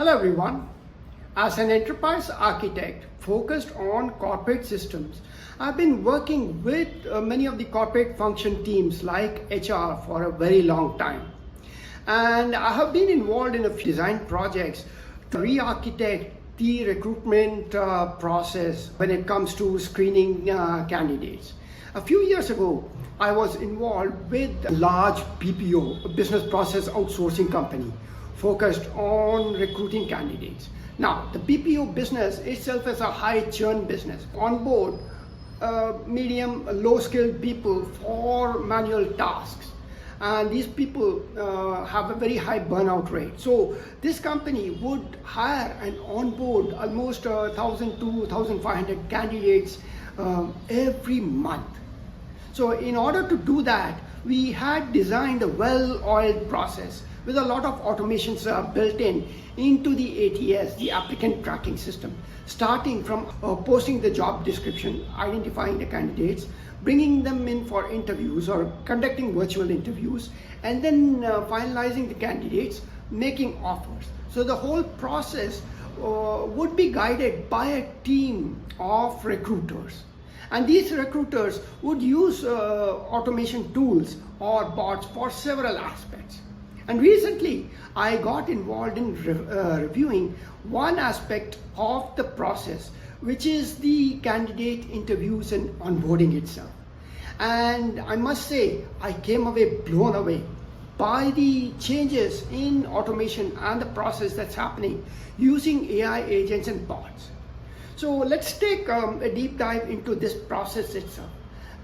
Hello everyone. As an enterprise architect focused on corporate systems, I've been working with many of the corporate function teams like HR for a very long time. And I have been involved in a few design projects to re-architect the recruitment process when it comes to screening candidates. A few years ago, I was involved with a large BPO, a business process outsourcing company, focused on recruiting candidates. Now, the BPO business itself is a high churn business. On board, medium, low skilled people for manual tasks. And these people have a very high burnout rate. So this company would hire and onboard almost 1,000 to 1,500 candidates every month. So in order to do that, we had designed a well-oiled process with a lot of automations built into the ATS, the Applicant Tracking System, starting from posting the job description, identifying the candidates, bringing them in for interviews or conducting virtual interviews, and then finalizing the candidates, making offers. So the whole process would be guided by a team of recruiters. And these recruiters would use automation tools or bots for several aspects. And recently, I got involved in reviewing one aspect of the process, which is the candidate interviews and onboarding itself. And I must say, I came away blown away by the changes in automation and the process that's happening using AI agents and bots. So let's take a deep dive into this process itself.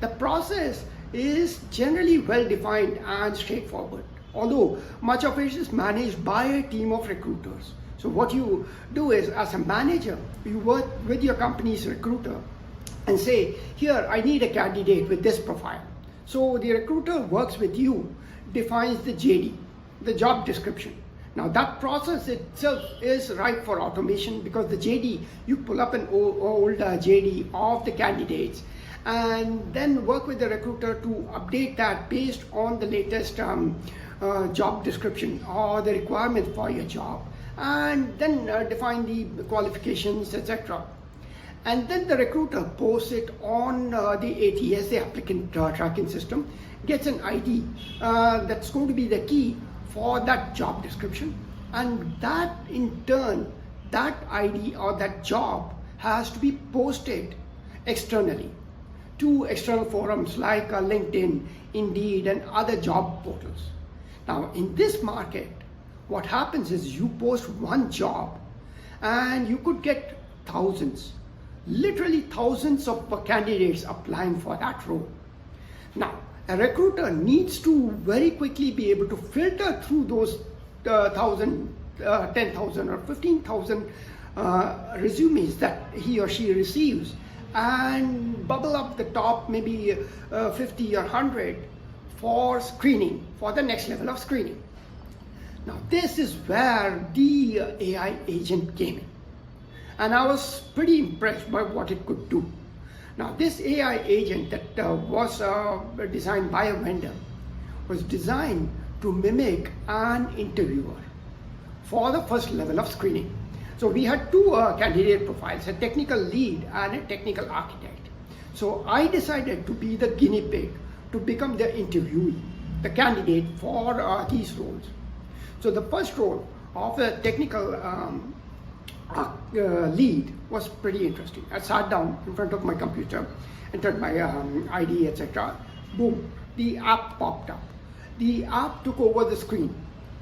The process is generally well defined and straightforward, although much of it is managed by a team of recruiters. So what you do is, as a manager, you work with your company's recruiter and say, here, I need a candidate with this profile. So the recruiter works with you, defines the JD, the job description. Now that process itself is ripe for automation because the JD, you pull up an old JD of the candidates and then work with the recruiter to update that based on the latest job description or the requirement for your job, and then define the qualifications, etc. And then the recruiter posts it on the ATS, the Applicant Tracking System, gets an ID that's going to be the key for that job description, and that in turn, that ID or that job has to be posted externally to external forums like LinkedIn, Indeed, and other job portals. Now in this market, what happens is you post one job and you could get thousands, literally thousands of candidates applying for that role. Now, a recruiter needs to very quickly be able to filter through those 1,000, 10,000 or 15,000 resumes that he or she receives and bubble up the top maybe 50 or 100 for screening, for the next level of screening. Now this is where the AI agent came in. And I was pretty impressed by what it could do. Now this AI agent that was designed by a vendor was designed to mimic an interviewer for the first level of screening. So we had two candidate profiles, a technical lead and a technical architect. So I decided to be the guinea pig to become the interviewee, the candidate for these roles. So the first role of the technical lead was pretty interesting. I sat down in front of my computer, entered my ID, etc. Boom, the app popped up. The app took over the screen.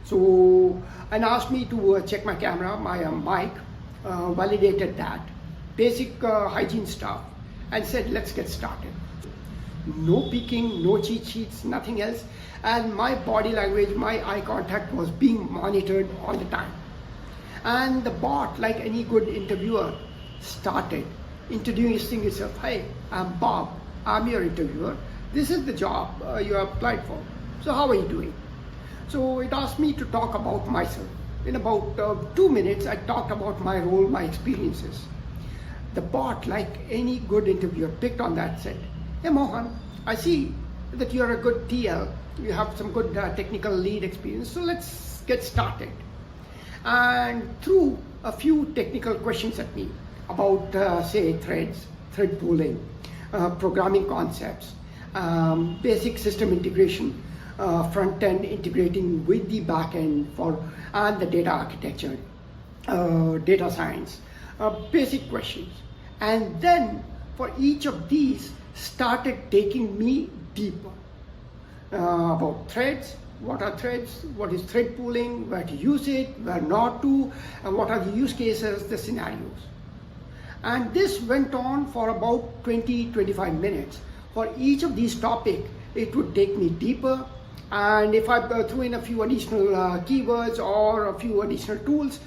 So, and asked me to check my camera, my mic, validated that, basic hygiene stuff, and said, let's get started. No peeking, no cheat sheets, nothing else. And my body language, my eye contact was being monitored all the time. And the bot, like any good interviewer, started introducing itself. Hey, I'm Bob, I'm your interviewer. This is the job you applied for. So how are you doing? So it asked me to talk about myself. In about 2 minutes, I talked about my role, my experiences. The bot, like any good interviewer, picked on that, said, hey Mohan, I see that you're a good TL. You have some good technical lead experience. So let's get started. and threw a few technical questions at me about, say, thread pooling, programming concepts, basic system integration, front end integrating with the back end and the data architecture, data science, basic questions. And then for each of these started taking me deeper about threads. What are threads? What is thread pooling? Where to use it? Where not to? And what are the use cases, the scenarios? And this went on for about 20-25 minutes. For each of these topics, it would take me deeper. And if I threw in a few additional keywords or a few additional tools,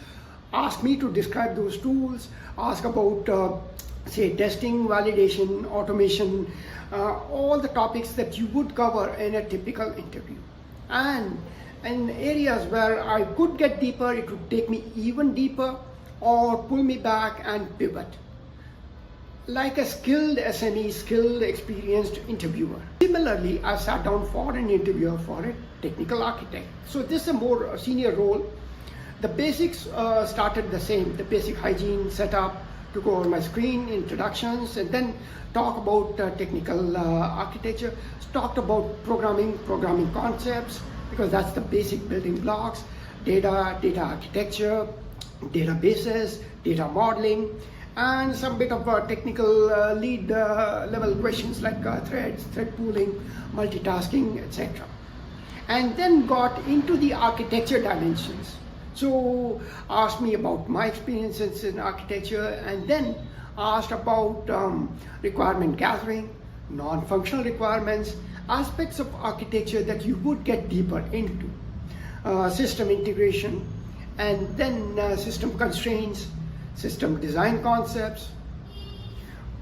ask me to describe those tools, ask about, say, testing, validation, automation, all the topics that you would cover in a typical interview. And in areas where I could get deeper, it would take me even deeper or pull me back and pivot. Like a skilled SME, skilled, experienced interviewer. Similarly, I sat down for an interview for a technical architect. So this is a more senior role. The basics started the same, the basic hygiene, setup, to go on my screen, introductions, and then talk about technical architecture, talked about programming concepts, because that's the basic building blocks, data architecture, databases, data modeling, and some bit of technical lead level questions like threads, thread pooling, multitasking, etc. And then got into the architecture dimensions. So asked me about my experiences in architecture, and then asked about requirement gathering, non-functional requirements, aspects of architecture that you would get deeper into, system integration, and then system constraints, system design concepts,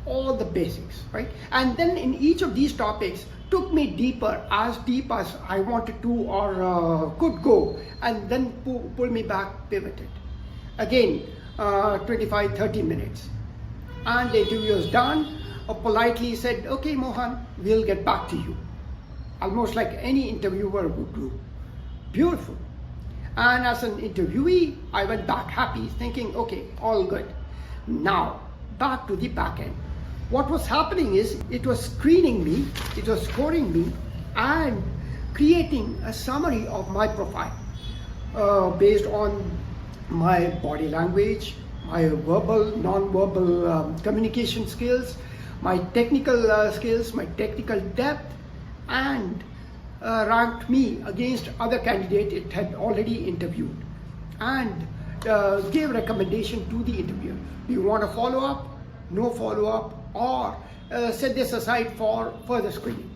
all the basics, right? And then in each of these topics, took me deeper, as deep as I wanted to or could go, and then pull me back, pivoted. Again, 25-30 minutes. And the interview was done, politely said, okay, Mohan, we'll get back to you. Almost like any interviewer would do. Beautiful. And as an interviewee, I went back happy, thinking, okay, all good. Now, back to the back end. What was happening is it was screening me, it was scoring me, and creating a summary of my profile based on my body language, my verbal, non-verbal communication skills, my technical skills, my technical depth, and ranked me against other candidates it had already interviewed, and gave recommendation to the interviewer. Do you want a follow-up? No follow-up, or set this aside for further screening.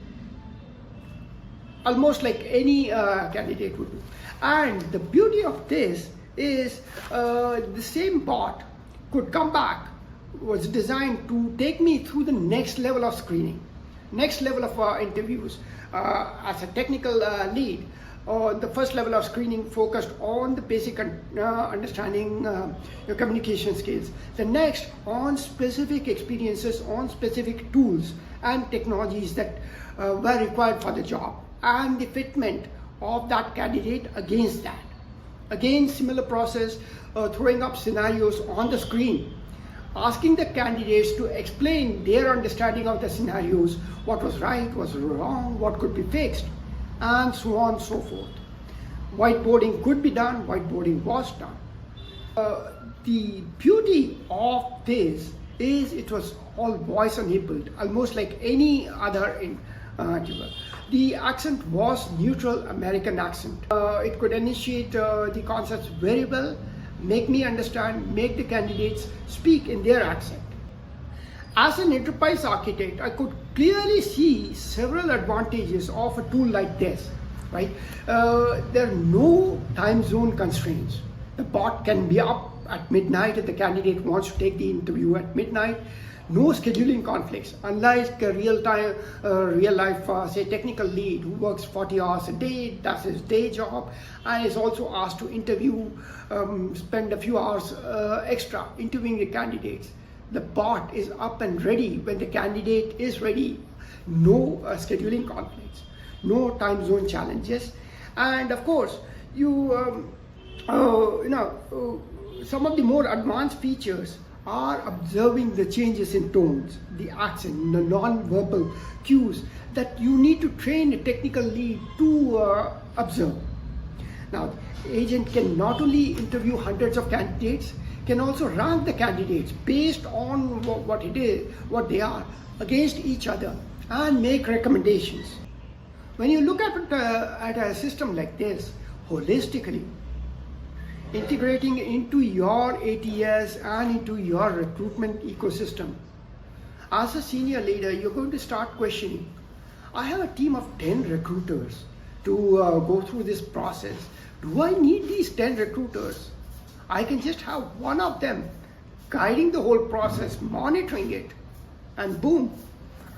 Almost like any candidate would do. And the beauty of this is the same bot could come back, was designed to take me through the next level of screening, next level of interviews. As a technical lead, the first level of screening focused on the basic understanding your communication skills. The next on specific experiences, on specific tools and technologies that were required for the job, and the fitment of that candidate against that. Again, similar process, throwing up scenarios on the screen, asking the candidates to explain their understanding of the scenarios, what was right, what was wrong, what could be fixed, and so on and so forth. Whiteboarding could be done, whiteboarding was done. The beauty of this is it was all voice enabled, almost like any other interview. The accent was neutral American accent. It could initiate the concepts very well, make me understand, make the candidates speak in their accent. As an enterprise architect, I could clearly see several advantages of a tool like this, right? There are no time zone constraints. The bot can be up at midnight if the candidate wants to take the interview at midnight. No scheduling conflicts, unlike a real life, say, technical lead who works 40 hours a day, does his day job, and is also asked to interview, spend a few hours extra interviewing the candidates. The bot is up and ready when the candidate is ready. No scheduling conflicts, no time zone challenges, and of course, you Some of the more advanced features are observing the changes in tones, the accent, the non-verbal cues that you need to train a technical lead to observe. Now, the agent can not only interview hundreds of candidates, can also rank the candidates based on what they are against each other and make recommendations. When you look at a system like this holistically, integrating into your ATS and into your recruitment ecosystem, as a senior leader, you're going to start questioning. I have a team of 10 recruiters to go through this process. Do I need these 10 recruiters? I can just have one of them guiding the whole process, monitoring it, and boom,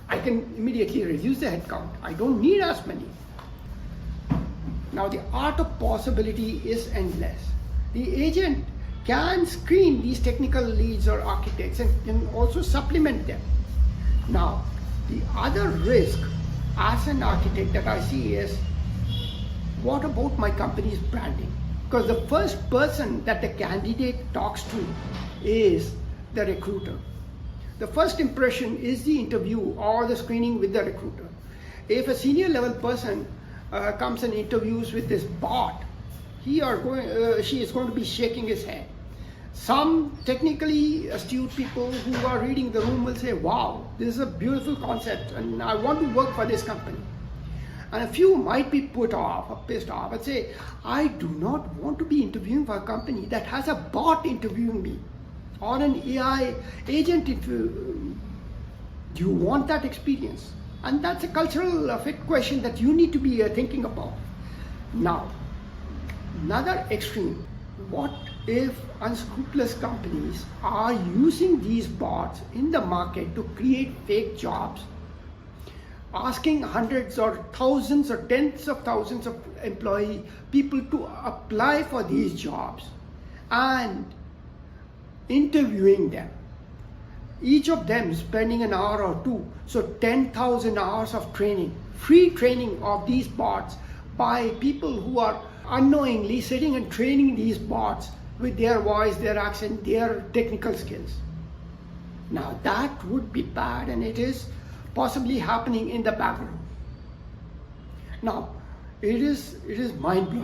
I can immediately reduce the headcount. I don't need as many. Now, the art of possibility is endless. The agent can screen these technical leads or architects and can also supplement them. Now, the other risk as an architect that I see is, what about my company's branding? Because the first person that the candidate talks to is the recruiter. The first impression is the interview or the screening with the recruiter. If a senior level person comes and interviews with this bot, she is going to be shaking his head. Some technically astute people who are reading the room will say, wow, this is a beautiful concept and I want to work for this company. And a few might be put off or pissed off and say, I do not want to be interviewing for a company that has a bot interviewing me or an AI agent interviewing. Do you want that experience? And that's a cultural fit question that you need to be thinking about. Now, another extreme, what if unscrupulous companies are using these bots in the market to create fake jobs, asking hundreds or thousands or tens of thousands of people to apply for these jobs and interviewing them, each of them spending an hour or two, so 10,000 hours of training, free training of these bots by people who are unknowingly sitting and training these bots with their voice, their accent, their technical skills. Now that would be bad, and it is possibly happening in the background. Now, it is mind-blowing.